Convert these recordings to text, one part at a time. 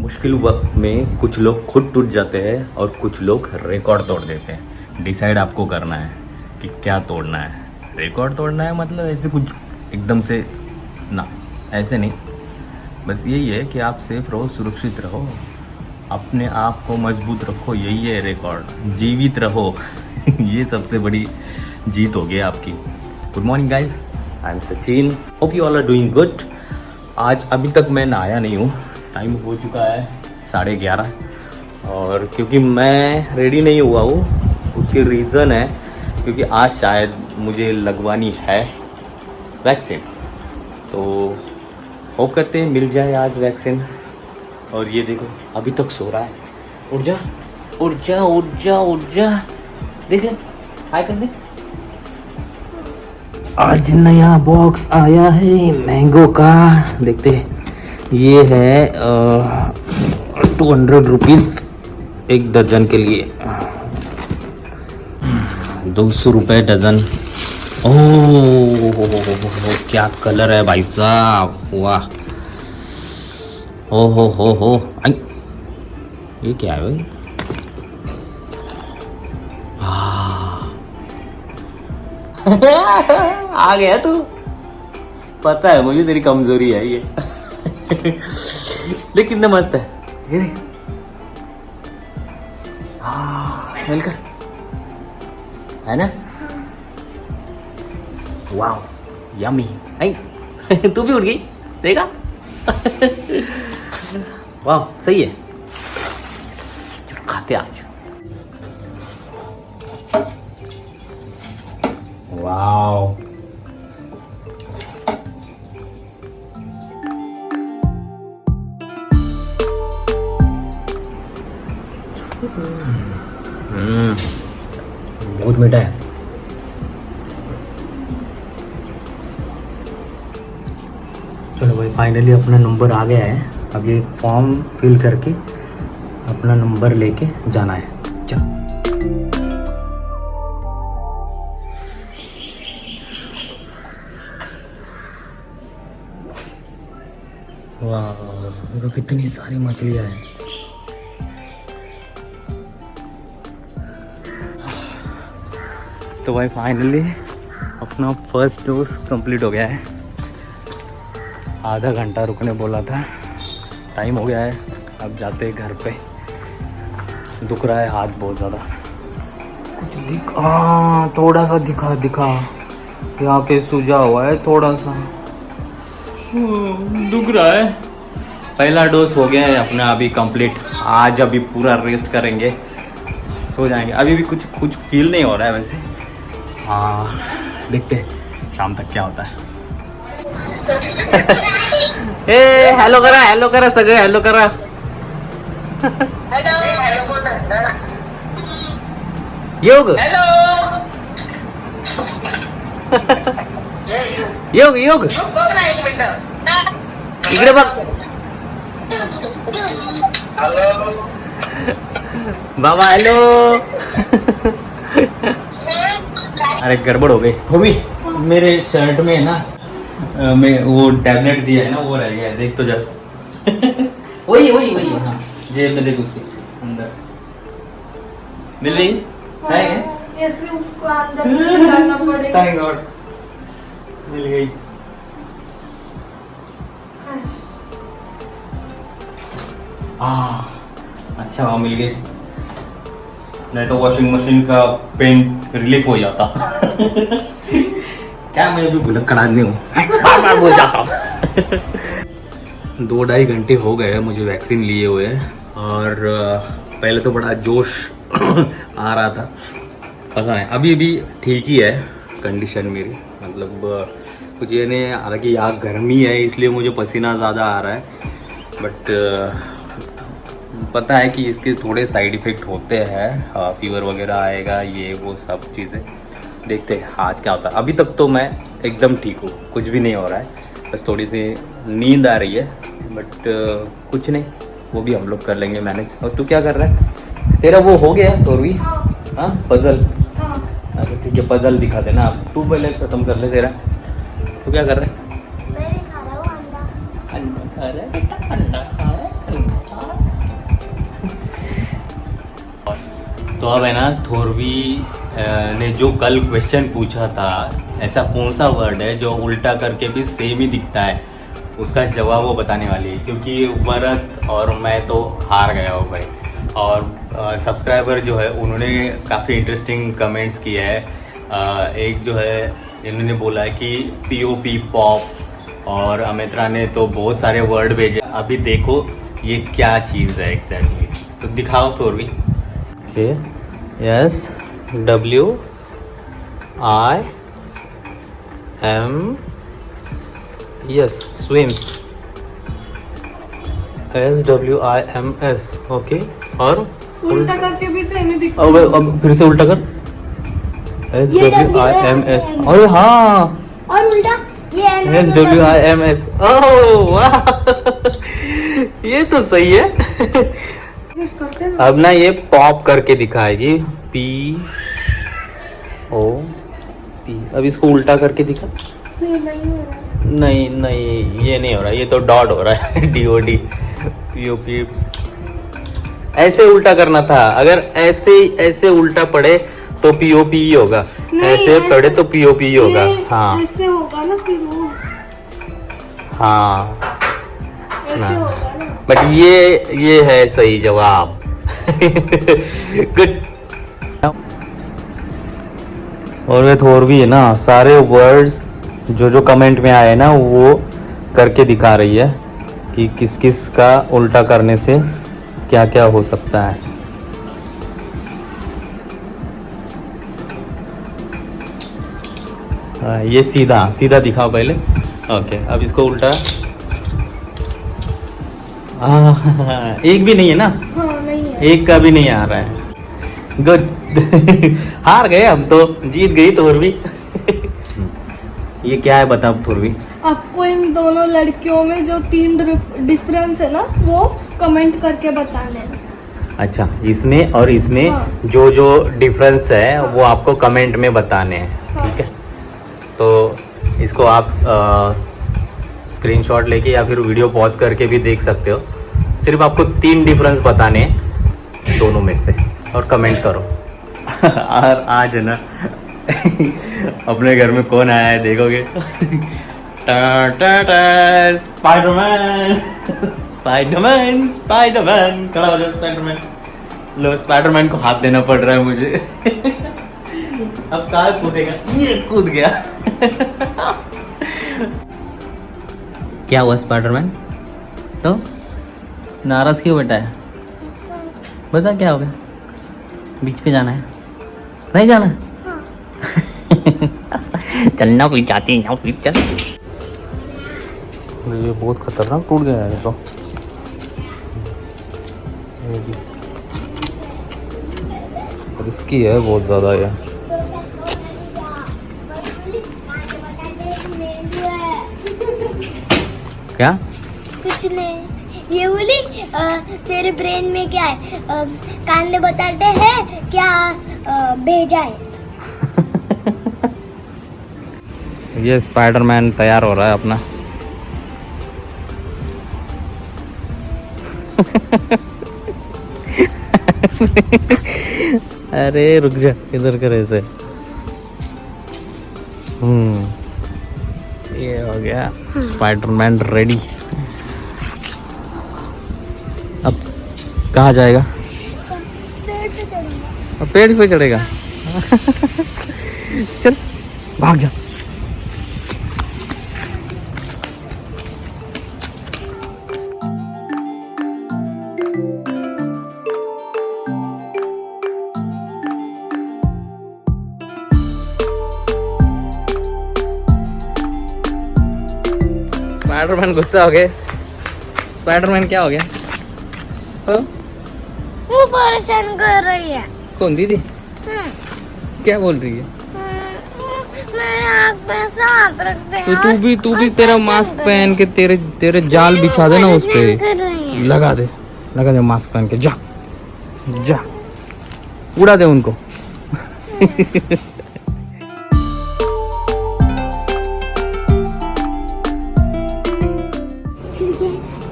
मुश्किल वक्त में कुछ लोग खुद टूट जाते हैं और कुछ लोग रिकॉर्ड तोड़ देते हैं। डिसाइड आपको करना है कि क्या तोड़ना है। रिकॉर्ड तोड़ना है मतलब ऐसे कुछ एकदम से ना, ऐसे नहीं। बस यही है कि आप सेफ रहो, सुरक्षित रहो, अपने आप को मजबूत रखो, यही है रिकॉर्ड। जीवित रहो ये सबसे बड़ी जीत होगी आपकी। Good morning guys, I am Sachin, hope you all are doing good. आज अभी तक मैं नहाया नहीं हूँ, टाइम हो चुका है 11:30। और क्योंकि मैं रेडी नहीं हुआ हूँ, उसके रीज़न है क्योंकि आज शायद मुझे लगवानी है वैक्सीन। तो होप करते हैं मिल जाए आज वैक्सीन। और ये देखो अभी तक सो रहा है। उठ जा उठ जा उठ जा उठ जा, देख ले, हाय कर दे। आज नया बॉक्स आया है मैंगो का, देखते हैं। ये है 200 रुपीज़ एक दर्जन के लिए, 200 रुपये डज़न। ओह क्या कलर है भाई साहब, वाह। ओ हो आई, ये क्या है भाई? आ गया तू, पता है मुझे तेरी कमजोरी है ये लेकिन कितना मस्त है ये देख। स्मेल कर, है ना? Wow yummy. आई तू भी उठ गई, देखा? वाह सही है, चलो खाते आज। वाओ बहुत मीठा है। चलो भाई, फाइनली अपना नंबर आ गया है। अब ये फॉर्म फिल करके अपना नंबर लेके जाना है। चल वाह, देखो कितनी सारी मछलियाँ हैं। तो भाई फाइनली अपना फर्स्ट डोज कंप्लीट हो गया है। आधा घंटा रुकने बोला था, टाइम हो गया है। अब जाते हैं घर पे। दुख रहा है हाथ बहुत ज़्यादा। कुछ थोड़ा सा दिखा यहाँ पे सूजा हुआ है थोड़ा सा, दुख रहा है। पहला डोज हो गया है अपना अभी कंप्लीट। आज अभी पूरा रेस्ट करेंगे, सो जाएंगे। अभी भी कुछ फील नहीं हो रहा है वैसे। हाँ देखते हैं शाम तक क्या होता है। ए हेलो करा सगळे, हेलो करा। योग योग योग इकडे बघ बाबा, हेलो। अरे गड़बड़ हो गई थोड़ी, मेरे शर्ट में है ना, मैं वो टैबलेट दिया है ना, वो रह गया है, देख तो जा। वही हाँ, जेब में देख, उसके अंदर मिल रही है। कैसे उसको अंदर से निकालना पड़ेगा। थैंक गॉड मिल गई। अच्छा वहाँ मिल गई, नहीं तो वॉशिंग मशीन का पेंट रिलीफ हो जाता क्या मैं भी भुलक्कड़ आदमी हूँ, बार बोल जाता हूँ 2-2.5 घंटे हो गए मुझे वैक्सीन लिए हुए। और पहले तो बड़ा जोश आ रहा था, पता है अभी भी ठीक ही है कंडीशन मेरी। मतलब कुछ ये नहीं, हालांकि यहाँ गर्मी है इसलिए मुझे पसीना ज़्यादा आ रहा है। बट पता है कि इसके थोड़े साइड इफ़ेक्ट होते हैं, फीवर वगैरह आएगा, ये वो सब चीज़ें। देखते हैं आज क्या होता है। अभी तक तो मैं एकदम ठीक हूँ, कुछ भी नहीं हो रहा है, बस थोड़ी सी नींद आ रही है। बट कुछ नहीं, वो भी हम लोग कर लेंगे मैनेज। और तू क्या कर रहा है? तेरा वो हो गया थोड़ी, हाँ पजल? अच्छा ठीक है, पजल दिखा देना आप। तू पहले ख़त्म कर ले तेरा। तू क्या कर रहा है? अंडा खा रहा है बेटा, अंडा खा रहा है, अंडा। तो अब है ना, थोरवी ने जो कल क्वेश्चन पूछा था, ऐसा कौन सा वर्ड है जो उल्टा करके भी सेम ही दिखता है, उसका जवाब वो बताने वाली है। क्योंकि वरद और मैं तो हार गया हूँ भाई। और सब्सक्राइबर जो है उन्होंने काफ़ी इंटरेस्टिंग कमेंट्स किए हैं। एक जो है इन्होंने बोला है कि POP पॉप, और अमित्रा ने तो बहुत सारे वर्ड भेजे। अभी देखो ये क्या चीज़ है एग्जैक्टली, तो दिखाओ थोड़ी। Okay, yes, WIM, yes, swims, SWIMS, okay. और उल्टा करके भी सेम ही दिखता अब फिर से उल्टा कर, SWIMS, अरे हाँ, और उल्टा ये SWIMS, ओह वाह, ये तो सही है। करते हैं। अब ना ये पॉप करके दिखाएगी, POP। अब इसको उल्टा करके दिखा। नहीं हो रहा है। नहीं नहीं, ये नहीं हो रहा, ये तो डॉट हो रहा है, DOD, POP। ऐसे उल्टा करना था, अगर ऐसे उल्टा पड़े तो POP ही होगा, ऐसे पड़े तो POP ही होगा। हाँ ऐसे होगा ना, फिर वो हाँ, ऐसे होगा ना। बट ये है सही जवाब। गुड। और वे थोर भी है ना, सारे वर्ड्स जो कमेंट में आए ना वो करके दिखा रही है कि किस किस का उल्टा करने से क्या क्या हो सकता है। ये सीधा दिखाओ पहले। ओके, अब इसको उल्टा। एक भी नहीं है ना, हाँ नहीं है। एक का भी नहीं आ रहा है। गुड। हार गए हम तो, जीत गई थोरवी। ये क्या है बता थोरवी। आपको इन दोनों लड़कियों में जो 3 डिफरेंस है ना, वो कमेंट करके बताने हैं। अच्छा, इसमें और इसमें हाँ। जो डिफरेंस है हाँ। वो आपको कमेंट में बताने हैं, हाँ। ठीक है। तो इसको आप स्क्रीनशॉट लेके या फिर वीडियो पॉज करके भी देख सकते हो। सिर्फ आपको 3 डिफरेंस बताने हैं दोनों में से, और कमेंट करो। और आज है ना, अपने घर में कौन आया है देखोगे। स्पाइडरमैन, स्पाइडरमैन, स्पाइडरमैन, खड़ा हो जाओ स्पाइडरमैन। लो, स्पाइडरमैन को हाथ देना पड़ रहा है मुझे। अब कहाँ कूदेगा, ये कूद गया। क्या हुआ स्पाइडरमैन? तो नाराज क्यों बैठा है? बता क्या हो गया? बीच पे जाना है? नहीं जाना? चलना कोई जाती ना, प्लीज चल। ये बहुत खतरनाक टूट गया है तो। रिस्की है बहुत ज़्यादा ये। क्या? कुछ नहीं, ये बोली तेरे ब्रेन में क्या है? कान में बताते हैं क्या भेजा है। ये स्पाइडरमैन तैयार हो रहा है अपना। अरे रुक जा, इधर कर ऐसे। ये हो गया स्पाइडरमैन रेडी। अब कहाँ जाएगा? अब पेड़ पे चढ़ेगा। चल भाग जा। स्पाइडरमैन गुस्सा हो गए। स्पाइडरमैन क्या हो गया? वो परेशान कर रही है। कौन दीदी? क्या बोल रही है? मेरे आँख पे सांप रख दे। तो तू भी तेरा मास्क पहन के तेरे जाल बिछा दे ना उस पे। लगा दे मास्क पहन के। जा उड़ा दे उनको।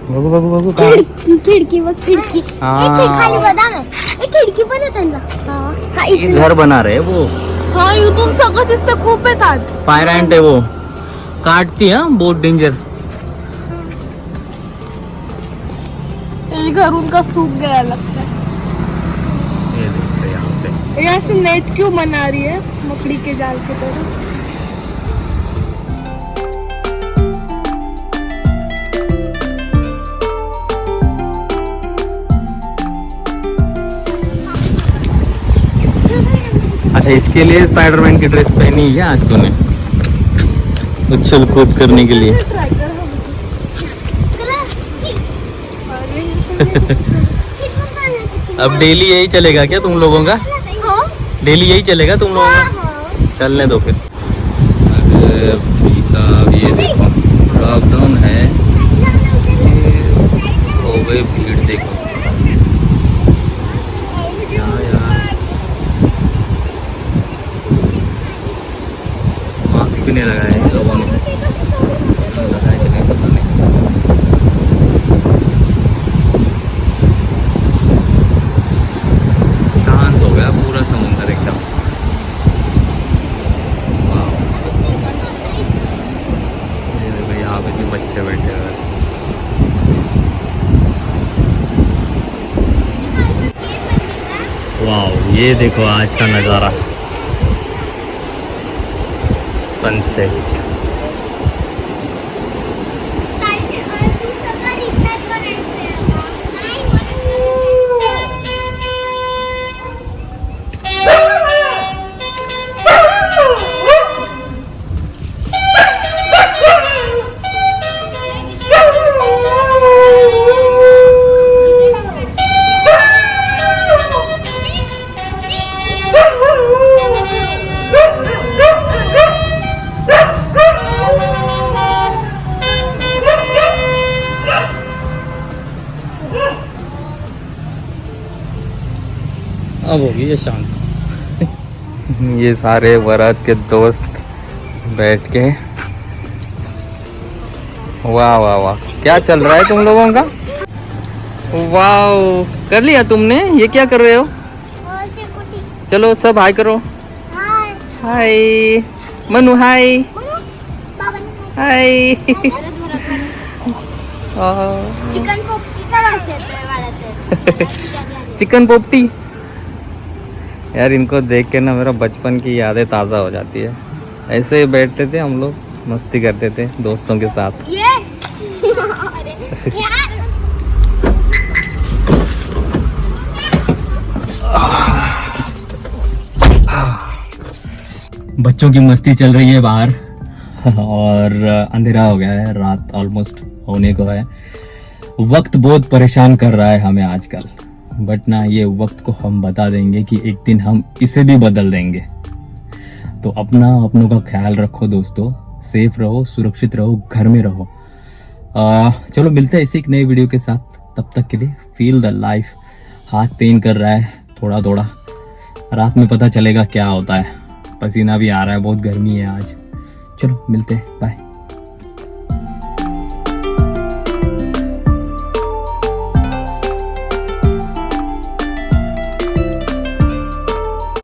बघू बघू बघू खिडकी बघ खिडकी हाँ। एक खाली बदाम आहे एक खिडकी पण आहे त्यांना हा ये घर बना रहे वो हाँ इथून सगळं दिसतं खूप येतात फायर एंट है वो काटती है बहुत डेंजर ये घर उनका सूख गया लगता है ये देखते यहाँ पे ये ऐसे नेट क्यों बना रही है मकड़ी के जाल की तरह अच्छा इसके लिए स्पाइडरमैन की ड्रेस पहनी है क्या आज तूने उछल कूद करने के लिए अब डेली यही चलेगा क्या तुम लोगों का डेली यही चलेगा तुम लोगों का चलने दो फिर अरे भाई साहब ये देखो लॉकडाउन है ये हो गई भीड़ देखो यार मास्क भी नहीं लगाया है लोगों ने लगाया कि नहीं पता नहीं शांत हो गया पूरा समुद्र एकदम वाह ये देखो यहाँ पे भी बच्चे बैठे हुए हैं वाह ये देखो आज का नज़ारा सनसेट अब होगी ये शांत ये सारे वरात के दोस्त बैठ के वाह वाह वाह क्या चल रहा है तुम लोगों का वाह कर लिया तुमने ये क्या कर रहे हो चलो सब हाय करो हाय मनु हाय हाय चिकन पोपटी यार इनको देख के ना मेरा बचपन की यादें ताज़ा हो जाती है ऐसे ही बैठते थे हम लोग मस्ती करते थे दोस्तों के साथ बच्चों की मस्ती चल रही है बाहर और अंधेरा हो गया है रात ऑलमोस्ट होने को है वक्त बहुत परेशान कर रहा है हमें आजकल बट ना ये वक्त को हम बता देंगे कि एक दिन हम इसे भी बदल देंगे तो अपनों का ख्याल रखो दोस्तों सेफ रहो सुरक्षित रहो घर में रहो चलो मिलते हैं इसी एक नए वीडियो के साथ तब तक के लिए फील द लाइफ हाथ पेन कर रहा है थोड़ा थोड़ा रात में पता चलेगा क्या होता है पसीना भी आ रहा है बहुत गर्मी है आज चलो मिलते हैं बाय